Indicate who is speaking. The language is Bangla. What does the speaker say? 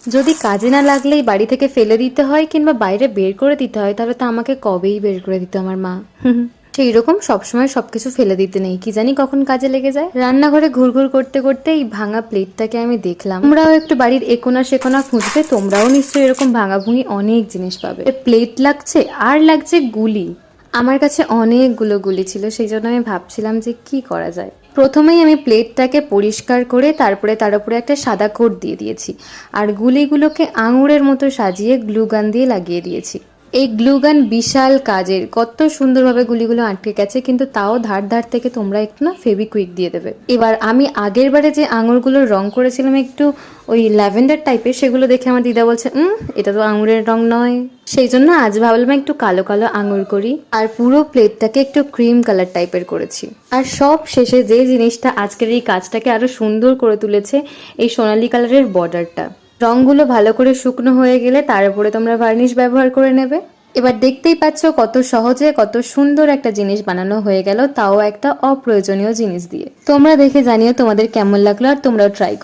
Speaker 1: যদি কাজে না লাগলেই বাড়ি থেকে ফেলে দিতে হয় কিংবা বাইরে বের করে দিতে হয়, তাহলে তো আমাকে কবেই বের করে দিত আমার মা। সেই রকম সবসময় সবকিছু ফেলে দিতে নেই, কি জানি কখন কাজে লেগে যায়। রান্নাঘরে ঘুরঘুর করতে করতে এই ভাঙা প্লেটটাকে আমি দেখলাম। তোমরাও একটু বাড়ির একোনা সেকোনা খুঁজবে, তোমরাও নিশ্চয়ই এরকম ভাঙা ভুঙি অনেক জিনিস পাবে। প্লেট লাগছে আর লাগছে গুলি। আমার কাছে অনেকগুলো গুলি ছিল, সেই জন্য আমি ভাবছিলাম যে কি করা যায়। প্রথমেই আমি প্লেটটাকে পরিষ্কার করে তারপরে তার উপরে একটা সাদা কোট দিয়ে দিয়েছি, আর গুলিগুলোকে আঙুরের মতো সাজিয়ে গ্লু গান দিয়ে লাগিয়ে দিয়েছি। এই গ্লু গান বিশাল কাজের, কত সুন্দরভাবে গুলিগুলো আটকে গেছে, কিন্তু তাও ধার ধার থেকে তোমরা একটু না ফেভিকুইক দিয়ে দেবে। এবার আমি আগের বারে যে আঙুরগুলোর রং করেছিলাম একটু ওই ল্যাভেন্ডার টাইপের, সেগুলো দেখে আমার দিদা বলছে এটা তো আঙুরের রং নয়। সেই জন্য আজ ভাবলাম একটু কালো কালো আঙুর করি, আর পুরো প্লেটটাকে একটু ক্রিম কালার টাইপের করেছি। আর সব শেষে যে জিনিসটা আজকের এই কাজটাকে আরো সুন্দর করে তুলেছে, এই সোনালী কালারের বর্ডারটা। রংগুলো ভালো করে শুকনো হয়ে গেলে তার উপরে তোমরা ভার্নিশ ব্যবহার করে নেবে। এবার দেখতেই পাচ্ছ কত সহজে কত সুন্দর একটা জিনিস বানানো হয়ে গেল, তাও একটা অপ্রয়োজনীয় জিনিস দিয়ে। তোমরা দেখে জানিও তোমাদের কেমন লাগলো, আর তোমরাও ট্রাই করো।